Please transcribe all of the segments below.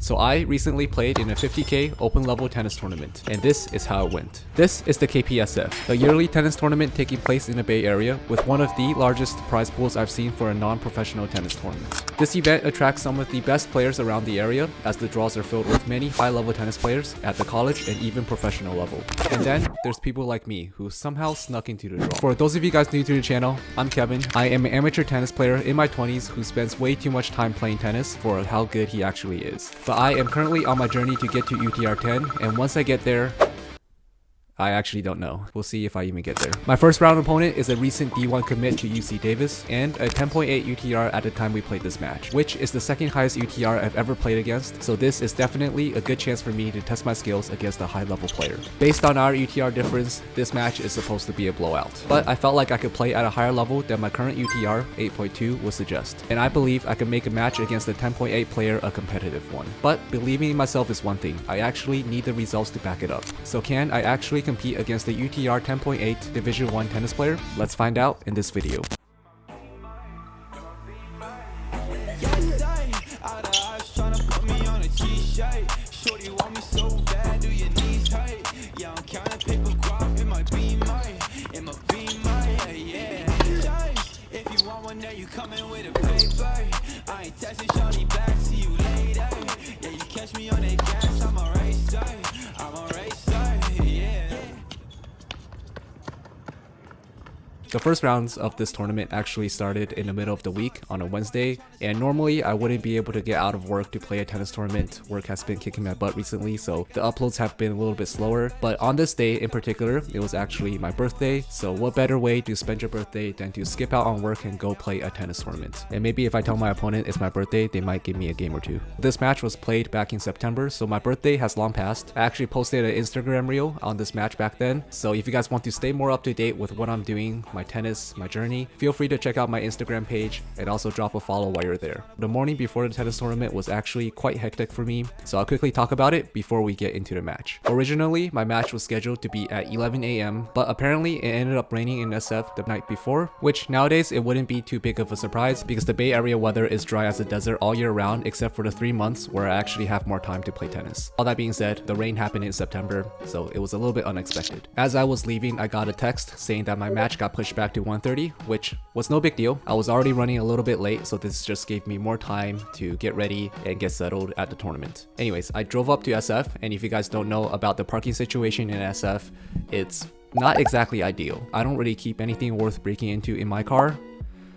So I recently played in a 50k open level tennis tournament, and this is how it went. This is the KPSF, a yearly tennis tournament taking place in the Bay Area with one of the largest prize pools I've seen for a non-professional tennis tournament. This event attracts some of the best players around the area, as the draws are filled with many high-level tennis players at the college and even professional level. And then there's people like me who somehow snuck into the draw. For those of you guys new to the channel, I'm Kevin. I am an amateur tennis player in my 20s who spends way too much time playing tennis for how good he actually is. But I am currently on my journey to get to UTR 10, and once I get there, I actually don't know. We'll see if I even get there. My first round opponent is a recent D1 commit to UC Davis and a 10.8 UTR at the time we played this match, which is the second highest UTR I've ever played against, so this is definitely a good chance for me to test my skills against a high level player. Based on our UTR difference, this match is supposed to be a blowout, but I felt like I could play at a higher level than my current UTR 8.2 would suggest, and I believe I could make a match against a 10.8 player a competitive one. But believing in myself is one thing, I actually need the results to back it up. So can I actually compete against the UTR 10.8 Division 1 tennis player? Let's find out in this video. The first rounds of this tournament actually started in the middle of the week on a Wednesday, and normally I wouldn't be able to get out of work to play a tennis tournament. Work has been kicking my butt recently, so the uploads have been a little bit slower. But on this day in particular, it was actually my birthday, so what better way to spend your birthday than to skip out on work and go play a tennis tournament. And maybe if I tell my opponent it's my birthday, they might give me a game or two. This match was played back in September, so my birthday has long passed. I actually posted an Instagram reel on this match back then, so if you guys want to stay more up to date with what I'm doing, my tennis, my journey, feel free to check out my Instagram page and also drop a follow while you're there. The morning before the tennis tournament was actually quite hectic for me, so I'll quickly talk about it before we get into the match. Originally, my match was scheduled to be at 11 a.m, but apparently it ended up raining in SF the night before, which nowadays it wouldn't be too big of a surprise because the Bay Area weather is dry as a desert all year round except for the 3 months where I actually have more time to play tennis. All that being said, the rain happened in September, so it was a little bit unexpected. As I was leaving, I got a text saying that my match got pushed back to 1:30, which was no big deal. I was already running a little bit late, so this just gave me more time to get ready and get settled at the tournament. Anyways, I drove up to SF, and if you guys don't know about the parking situation in SF, it's not exactly ideal. I don't really keep anything worth breaking into in my car,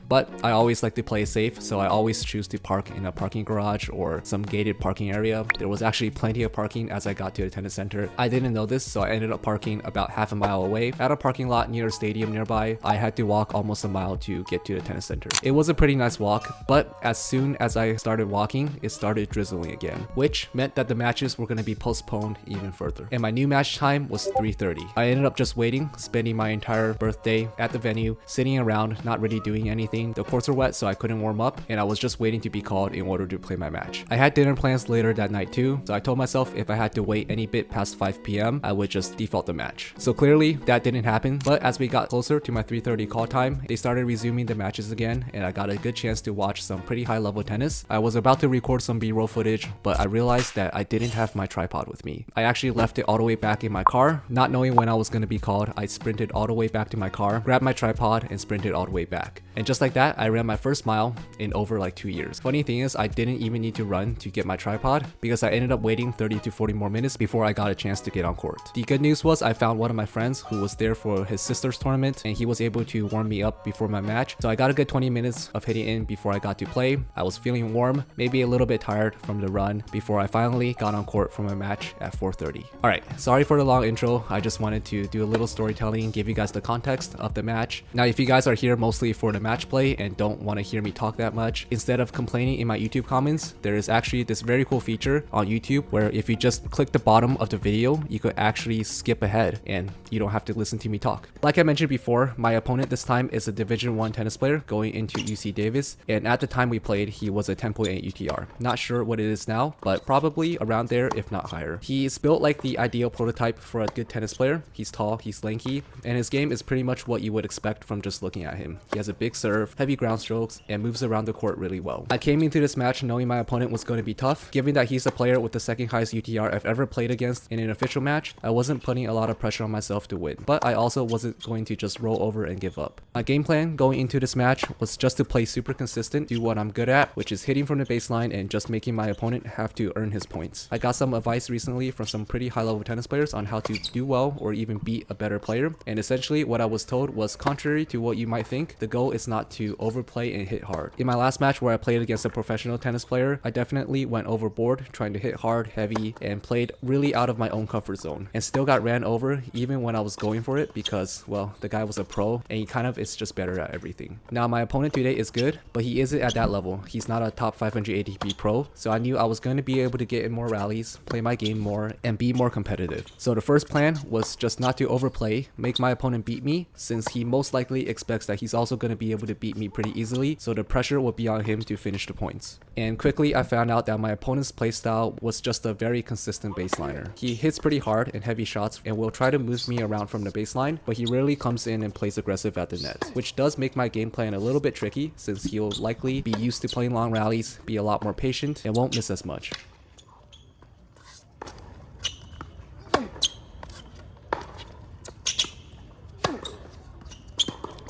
but I always like to play safe, so I always choose to park in a parking garage or some gated parking area. There was actually plenty of parking as I got to the tennis center. I didn't know this, so I ended up parking about half a mile away at a parking lot near a stadium nearby. I had to walk almost a mile to get to the tennis center. It was a pretty nice walk, but as soon as I started walking, it started drizzling again, which meant that the matches were going to be postponed even further. And my new match time was 3:30. I ended up just waiting, spending my entire birthday at the venue, sitting around, not really doing anything. The courts were wet, so I couldn't warm up, and I was just waiting to be called in order to play my match. I had dinner plans later that night too, so I told myself if I had to wait any bit past 5 p.m, I would just default the match. So clearly that didn't happen, but as we got closer to my 3:30 call time, they started resuming the matches again, and I got a good chance to watch some pretty high level tennis. I was about to record some B-roll footage, but I realized that I didn't have my tripod with me. I actually left it all the way back in my car. Not knowing when I was going to be called, I sprinted all the way back to my car, grabbed my tripod, and sprinted all the way back. And just like that, I ran my first mile in over like 2 years. Funny thing is, I didn't even need to run to get my tripod because I ended up waiting 30 to 40 more minutes before I got a chance to get on court. The good news was I found one of my friends who was there for his sister's tournament, and he was able to warm me up before my match. So I got a good 20 minutes of hitting in before I got to play. I was feeling warm, maybe a little bit tired from the run before I finally got on court for my match at 4:30. Alright, sorry for the long intro. I just wanted to do a little storytelling, give you guys the context of the match. Now, if you guys are here mostly for the match play and don't want to hear me talk that much, instead of complaining in my YouTube comments, there is actually this very cool feature on YouTube where if you just click the bottom of the video, you could actually skip ahead and you don't have to listen to me talk. Like I mentioned before, my opponent this time is a Division 1 tennis player going into UC Davis, and at the time we played, he was a 10.8 UTR. Not sure what it is now, but probably around there, if not higher. He's built like the ideal prototype for a good tennis player. He's tall, he's lanky, and his game is pretty much what you would expect from just looking at him. He has a big serve, serve, heavy ground strokes, and moves around the court really well. I came into this match knowing my opponent was going to be tough. Given that he's a player with the second highest UTR I've ever played against in an official match, I wasn't putting a lot of pressure on myself to win, but I also wasn't going to just roll over and give up. My game plan going into this match was just to play super consistent, do what I'm good at, which is hitting from the baseline and just making my opponent have to earn his points. I got some advice recently from some pretty high level tennis players on how to do well or even beat a better player, and essentially what I was told was contrary to what you might think, the goal is not to overplay and hit hard. In my last match where I played against a professional tennis player, I definitely went overboard trying to hit hard, heavy, and played really out of my own comfort zone, and still got ran over even when I was going for it because, well, the guy was a pro and he kind of is just better at everything. Now my opponent today is good, but he isn't at that level. He's not a top 500 ATP pro, so I knew I was going to be able to get in more rallies, play my game more, and be more competitive. So the first plan was just not to overplay, make my opponent beat me, since he most likely expects that he's also going to be able to beat me pretty easily, so the pressure will be on him to finish the points. And quickly I found out that my opponent's playstyle was just a very consistent baseliner. He hits pretty hard and heavy shots and will try to move me around from the baseline, but he rarely comes in and plays aggressive at the net, which does make my game plan a little bit tricky since he'll likely be used to playing long rallies, be a lot more patient, and won't miss as much.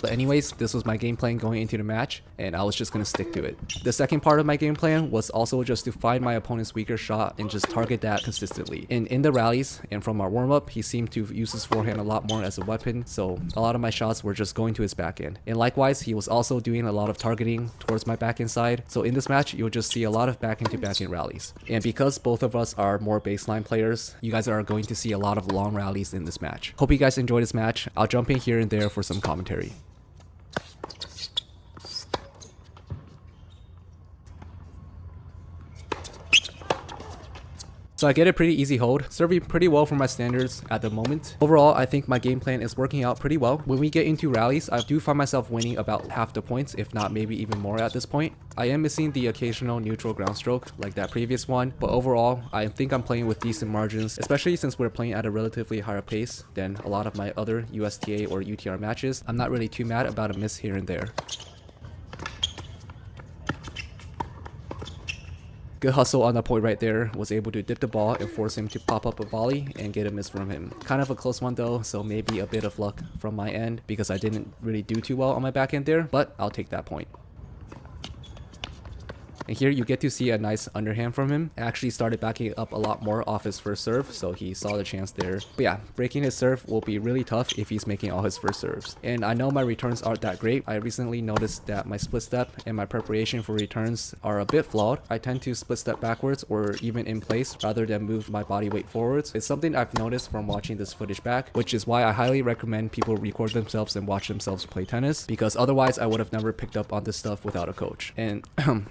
But anyways, this was my game plan going into the match, and I was just going to stick to it. The second part of my game plan was also just to find my opponent's weaker shot and just target that consistently. And in the rallies and from our warm-up, he seemed to use his forehand a lot more as a weapon, so a lot of my shots were just going to his backhand. And likewise, he was also doing a lot of targeting towards my backhand side, so in this match, you'll just see a lot of backhand to backhand rallies. And because both of us are more baseline players, you guys are going to see a lot of long rallies in this match. Hope you guys enjoyed this match. I'll jump in here and there for some commentary. So I get a pretty easy hold, serving pretty well for my standards at the moment. Overall, I think my game plan is working out pretty well. When we get into rallies, I do find myself winning about half the points, if not maybe even more at this point. I am missing the occasional neutral ground stroke like that previous one, but overall, I think I'm playing with decent margins, especially since we're playing at a relatively higher pace than a lot of my other USTA or UTR matches. I'm not really too mad about a miss here and there. Good hustle on the point right there, was able to dip the ball and force him to pop up a volley and get a miss from him. Kind of a close one though, so maybe a bit of luck from my end because I didn't really do too well on my backhand there, but I'll take that point. And here you get to see a nice underhand from him. I actually started backing up a lot more off his first serve, so he saw the chance there. But yeah, breaking his serve will be really tough if he's making all his first serves. And I know my returns aren't that great. I recently noticed that my split step and my preparation for returns are a bit flawed. I tend to split step backwards or even in place rather than move my body weight forwards. It's something I've noticed from watching this footage back, which is why I highly recommend people record themselves and watch themselves play tennis, because otherwise I would have never picked up on this stuff without a coach. And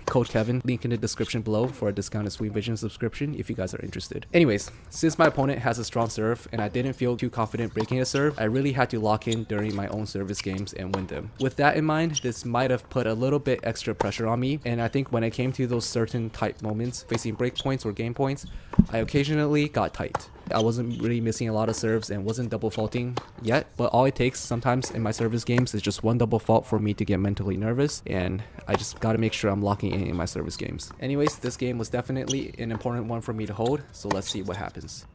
Coach Kevin, link in the description below for a discounted Sweet Vision subscription if you guys are interested. Anyways, since my opponent has a strong serve and I didn't feel too confident breaking a serve, I really had to lock in during my own service games and win them. With that in mind, this might have put a little bit extra pressure on me, and I think when it came to those certain tight moments, facing break points or game points, I occasionally got tight. I wasn't really missing a lot of serves and wasn't double faulting yet, but all it takes sometimes in my service games is just one double fault for me to get mentally nervous, and I just gotta make sure I'm locking in my service games. Anyways, this game was definitely an important one for me to hold, so let's see what happens.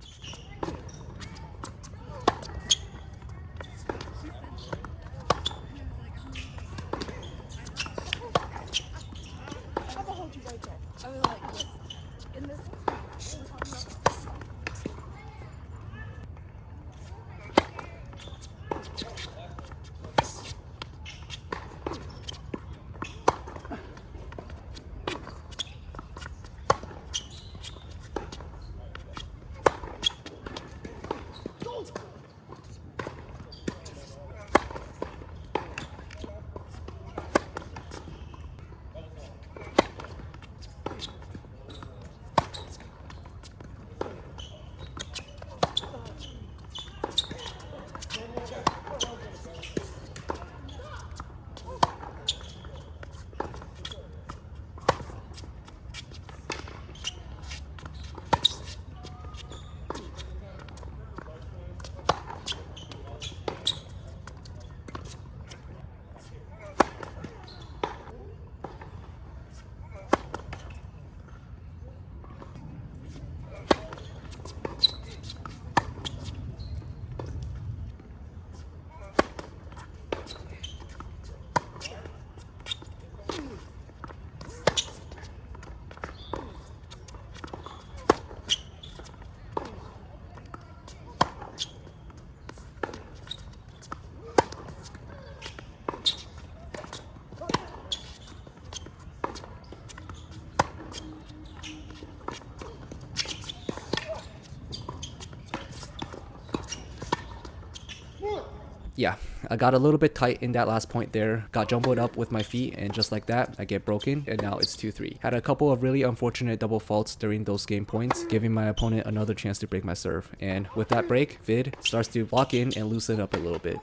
Yeah, I got a little bit tight in that last point there, got jumbled up with my feet, and just like that, I get broken, and now it's 2-3. Had a couple of really unfortunate double faults during those game points, giving my opponent another chance to break my serve. And with that break, Vid starts to lock in and loosen up a little bit.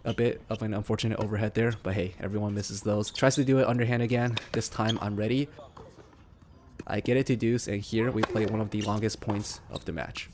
A bit of an unfortunate overhead there, but hey, everyone misses those. Tries to do it underhand again. This time I'm ready. I get it to deuce, and here we play one of the longest points of the match.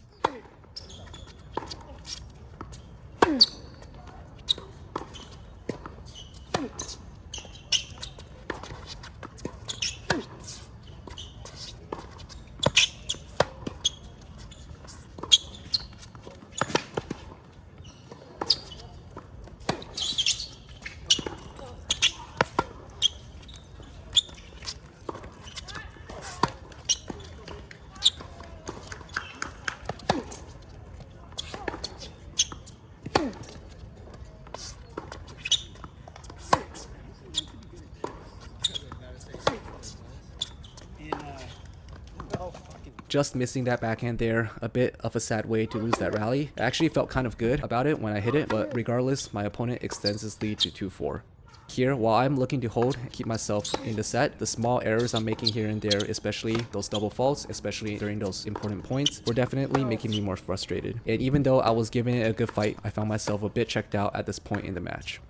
Just missing that backhand there, a bit of a sad way to lose that rally. I actually felt kind of good about it when I hit it, but regardless, my opponent extends his lead to 2-4. Here, while I'm looking to hold and keep myself in the set, the small errors I'm making here and there, especially those double faults, especially during those important points, were definitely making me more frustrated. And even though I was giving it a good fight, I found myself a bit checked out at this point in the match.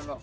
No.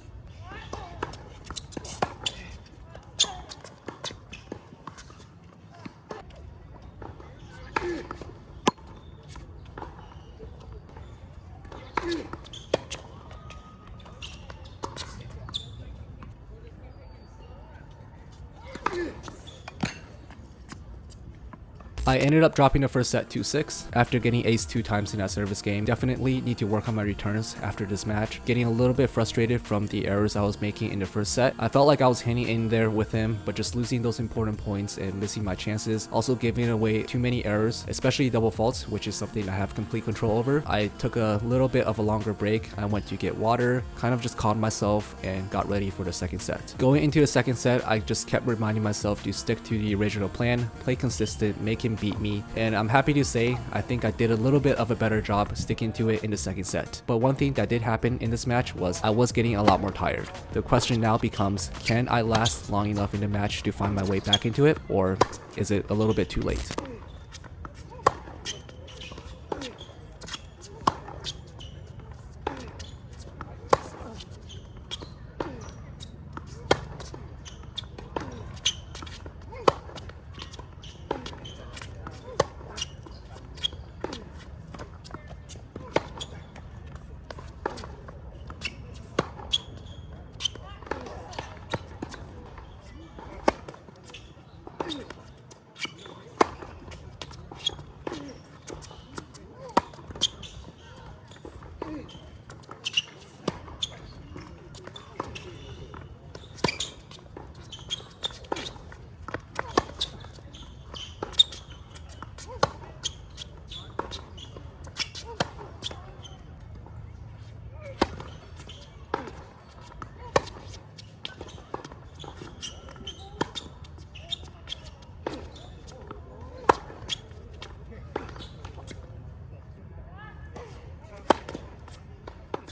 I ended up dropping the first set 2-6 after getting ace 2 times in that service game. Definitely need to work on my returns after this match. Getting a little bit frustrated from the errors I was making in the first set. I felt like I was hanging in there with him, but just losing those important points and missing my chances. Also giving away too many errors, especially double faults, which is something I have complete control over. I took a little bit of a longer break. I went to get water, kind of just calmed myself and got ready for the second set. Going into the second set, I just kept reminding myself to stick to the original plan, play consistent, make him beat me, and I'm happy to say I think I did a little bit of a better job sticking to it in the second set. But one thing that did happen in this match was I was getting a lot more tired. The question now becomes, can I last long enough in the match to find my way back into it, or is it a little bit too late?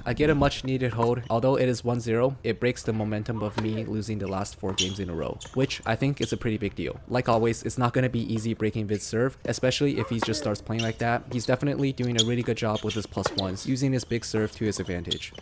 I get a much needed hold. Although it is 1-0, it breaks the momentum of me losing the last 4 games in a row, which I think is a pretty big deal. Like always, it's not going to be easy breaking Vid's serve, especially if he just starts playing like that. He's definitely doing a really good job with his +1s, using his big serve to his advantage.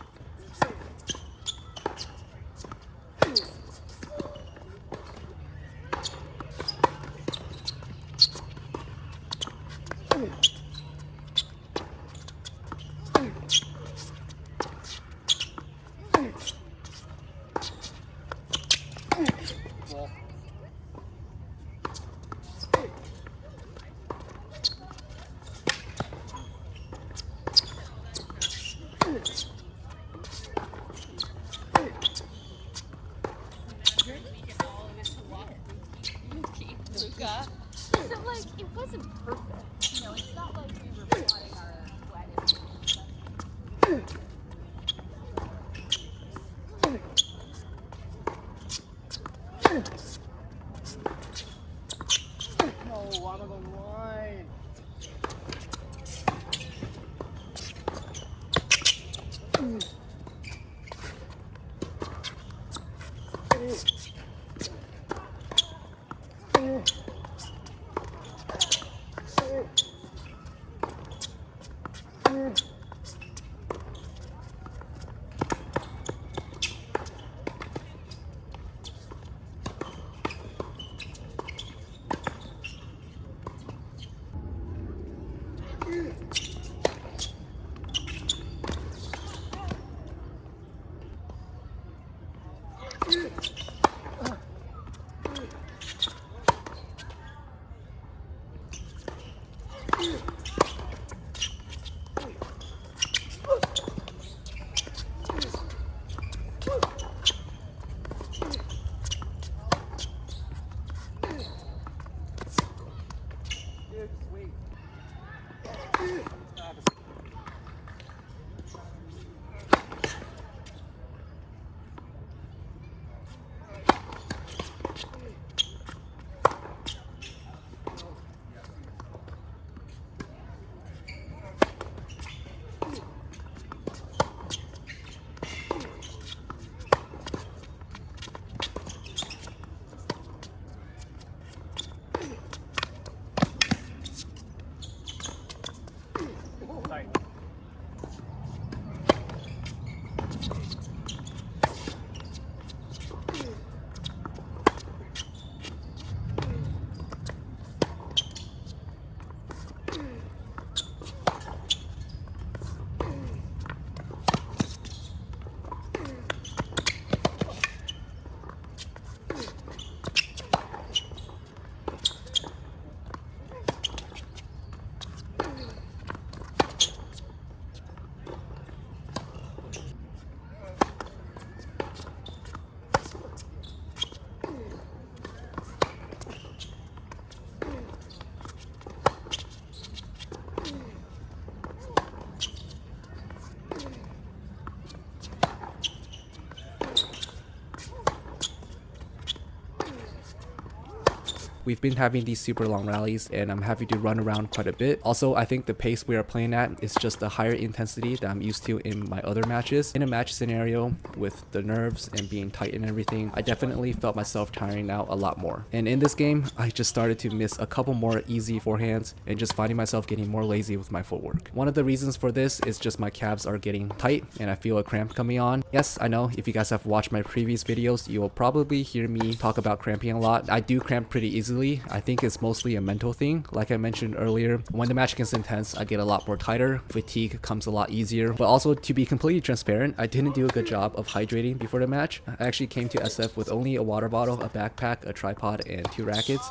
We've been having these super long rallies and I'm having to run around quite a bit. Also, I think the pace we are playing at is just a higher intensity that I'm used to in my other matches. In a match scenario with the nerves and being tight and everything, I definitely felt myself tiring out a lot more. And in this game, I just started to miss a couple more easy forehands and just finding myself getting more lazy with my footwork. One of the reasons for this is just my calves are getting tight and I feel a cramp coming on. Yes, I know if you guys have watched my previous videos, you will probably hear me talk about cramping a lot. I do cramp pretty easily. I think it's mostly a mental thing. Like I mentioned earlier, when the match gets intense, I get a lot more tighter. Fatigue comes a lot easier. But also, to be completely transparent, I didn't do a good job of hydrating before the match. I actually came to SF with only a water bottle, a backpack, a tripod, and 2 rackets.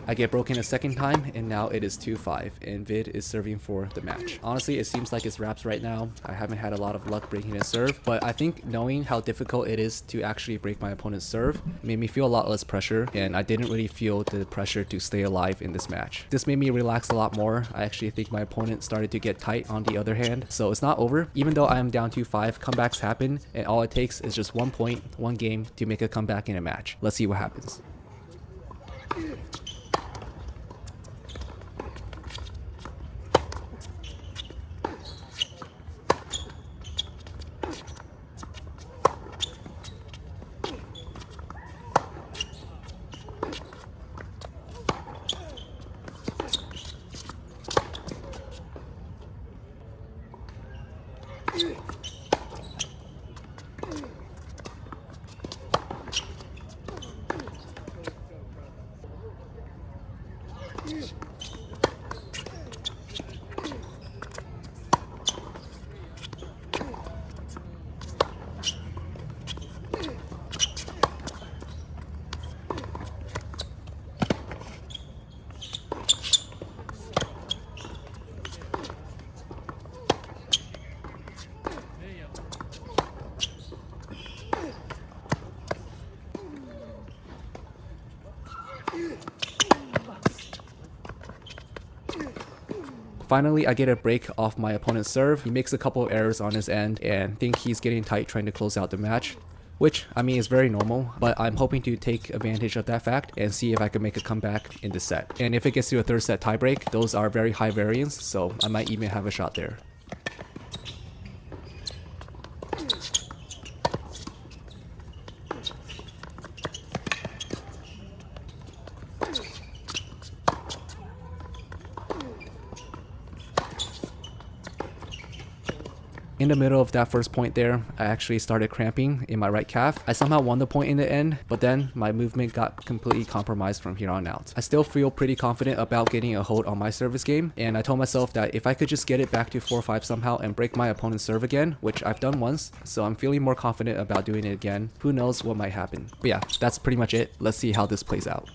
I get broken a second time and now it is 2-5 and Vid is serving for the match. Honestly, it seems like it's wraps right now. I haven't had a lot of luck breaking his serve, but I think knowing how difficult it is to actually break my opponent's serve made me feel a lot less pressure, and I didn't really feel the pressure to stay alive in this match. This made me relax a lot more. I actually think my opponent started to get tight on the other hand, so it's not over. Even though I am down 2-5, comebacks happen, and all it takes is just 1 point, 1 game to make a comeback in a match. Let's see what happens. Finally, I get a break off my opponent's serve. He makes a couple of errors on his end and think he's getting tight trying to close out the match, which I mean is very normal, but I'm hoping to take advantage of that fact and see if I can make a comeback in this set. And if it gets to a third set tiebreak, those are very high variance, so I might even have a shot there. In the middle of that first point there, I actually started cramping in my right calf. I somehow won the point in the end, but then my movement got completely compromised from here on out. I still feel pretty confident about getting a hold on my service game, and I told myself that if I could just get it back to 4-5 somehow and break my opponent's serve again, which I've done once, so I'm feeling more confident about doing it again. Who knows what might happen. But yeah, that's pretty much it. Let's see how this plays out.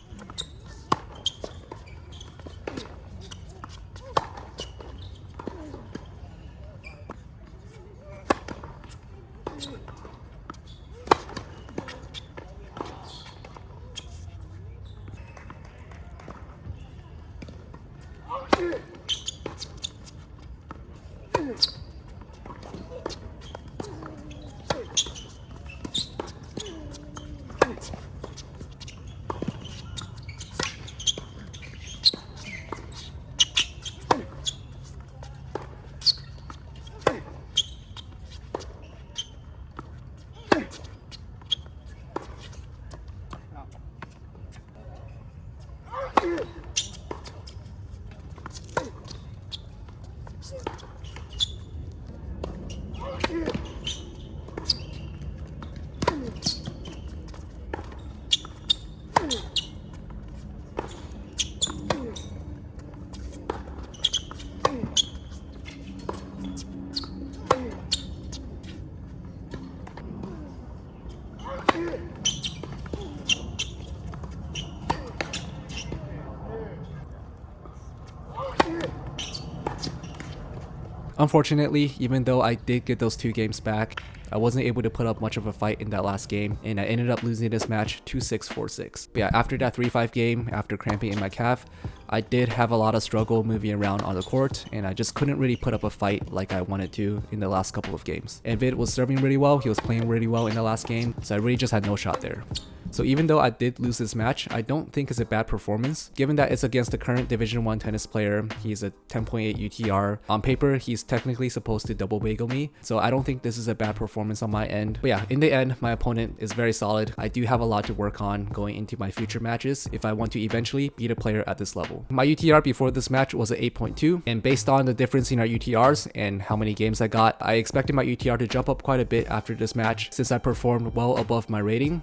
Unfortunately, even though I did get those 2 games back, I wasn't able to put up much of a fight in that last game, and I ended up losing this match 2-6, 4-6. But yeah, after that 3-5 game, after cramping in my calf, I did have a lot of struggle moving around on the court, and I just couldn't really put up a fight like I wanted to in the last couple of games. And Vid was serving really well, he was playing really well in the last game, so I really just had no shot there. So even though I did lose this match, I don't think it's a bad performance, given that it's against the current Division 1 tennis player. He's a 10.8 UTR. On paper, he's technically supposed to double bagel me, so I don't think this is a bad performance on my end. But yeah, in the end, my opponent is very solid. I do have a lot to work on going into my future matches if I want to eventually beat a player at this level. My UTR before this match was an 8.2, and based on the difference in our UTRs and how many games I got, I expected my UTR to jump up quite a bit after this match since I performed well above my rating.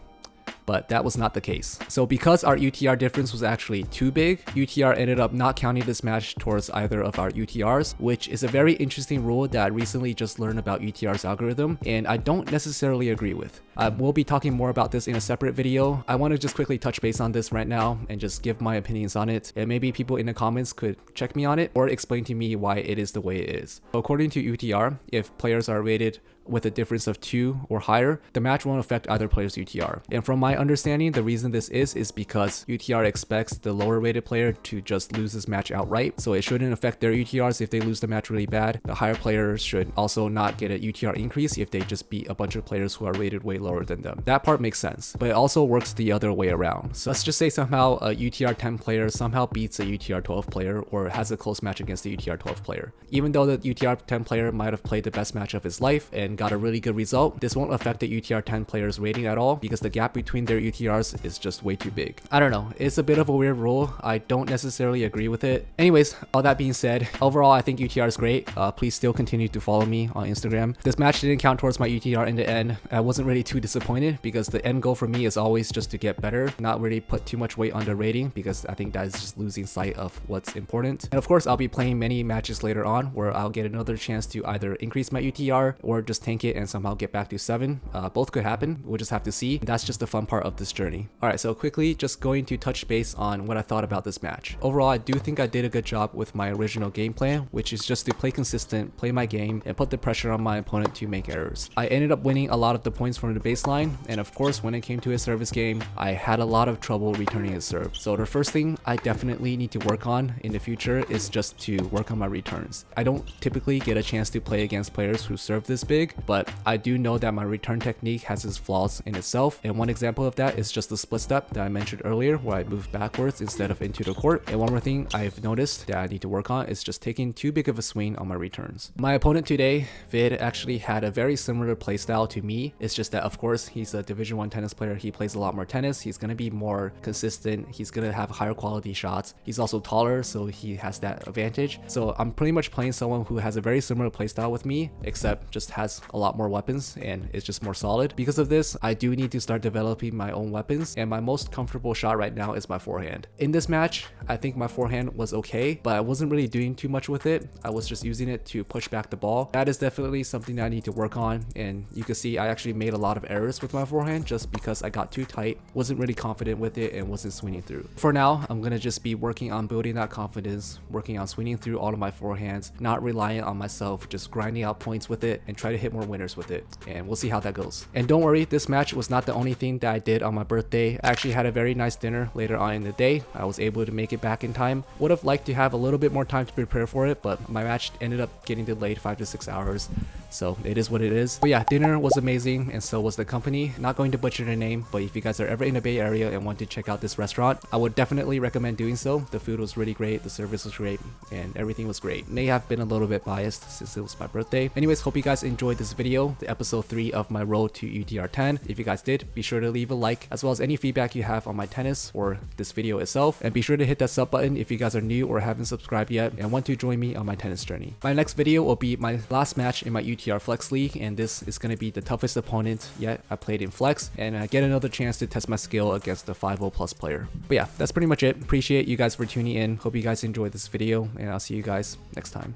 But that was not the case. So because our UTR difference was actually too big, UTR ended up not counting this match towards either of our UTRs, which is a very interesting rule that I recently just learned about UTR's algorithm, and I don't necessarily agree with. We'll be talking more about this in a separate video. I want to just quickly touch base on this right now and just give my opinions on it, and maybe people in the comments could check me on it or explain to me why it is the way it is. According to UTR, if players are rated with a difference of 2 or higher, the match won't affect either player's UTR. And from my understanding, the reason this is because UTR expects the lower rated player to just lose this match outright, so it shouldn't affect their UTRs if they lose the match really bad. The higher players should also not get a UTR increase if they just beat a bunch of players who are rated way lower than them. That part makes sense, but it also works the other way around. So let's just say somehow a UTR 10 player somehow beats a UTR 12 player or has a close match against the UTR 12 player. Even though the UTR 10 player might have played the best match of his life and got a really good result, this won't affect the UTR 10 player's rating at all because the gap between their UTRs is just way too big. I don't know, it's a bit of a weird rule. I don't necessarily agree with it. Anyways, all that being said, overall I think UTR is great. Please still continue to follow me on Instagram. This match didn't count towards my UTR in the end. I wasn't really too disappointed because the end goal for me is always just to get better, not really put too much weight on the rating because I think that is just losing sight of what's important. And of course, I'll be playing many matches later on where I'll get another chance to either increase my UTR or just just tank it and somehow get back to 7. Both could happen, we'll just have to see. That's just the fun part of this journey. Alright, so quickly just going to touch base on what I thought about this match. Overall, I do think I did a good job with my original game plan, which is just to play consistent, play my game, and put the pressure on my opponent to make errors. I ended up winning a lot of the points from the baseline, and of course when it came to his service game, I had a lot of trouble returning his serve. So the first thing I definitely need to work on in the future is just to work on my returns. I don't typically get a chance to play against players who serve this big, but I do know that my return technique has its flaws in itself, and one example of that is just the split step that I mentioned earlier, where I move backwards instead of into the court. And one more thing I've noticed that I need to work on is just taking too big of a swing on my returns. My opponent today, Vid, actually had a very similar playstyle to me. It's just that of course he's a Division 1 tennis player, he plays a lot more tennis, he's going to be more consistent, he's going to have higher quality shots, he's also taller, so he has that advantage. So I'm pretty much playing someone who has a very similar playstyle with me, except just has a lot more weapons and is just more solid. Because of this, I do need to start developing my own weapons, and my most comfortable shot right now is my forehand. In this match, I think my forehand was okay, but I wasn't really doing too much with it. I was just using it to push back the ball. That is definitely something that I need to work on, and you can see I actually made a lot of errors with my forehand just because I got too tight, wasn't really confident with it, and wasn't swinging through. For now, I'm gonna just be working on building that confidence, working on swinging through all of my forehands, not relying on myself, just grinding out points with it and try to hit more winners with it, and we'll see how that goes. And don't worry, this match was not the only thing that I did on my birthday. I actually had a very nice dinner later on in the day. I was able to make it back in time. Would have liked to have a little bit more time to prepare for it, but my match ended up getting delayed 5 to 6 hours, so it is what it is. But yeah, dinner was amazing, and so was the company. Not going to butcher the name, but if you guys are ever in the Bay Area and want to check out this restaurant, I would definitely recommend doing so. The food was really great, the service was great, and everything was great. May have been a little bit biased since it was my birthday. Anyways, hope you guys enjoyed this video, the episode 3 of my Road to UTR 10. If you guys did, be sure to leave a like, as well as any feedback you have on my tennis or this video itself, and be sure to hit that sub button if you guys are new or haven't subscribed yet and want to join me on my tennis journey. My next video will be my last match in my UTR Flex League, and this is going to be the toughest opponent yet I played in Flex, and I get another chance to test my skill against the 5-0 plus player. But yeah, that's pretty much it. Appreciate you guys for tuning in. Hope you guys enjoyed this video, and I'll see you guys next time.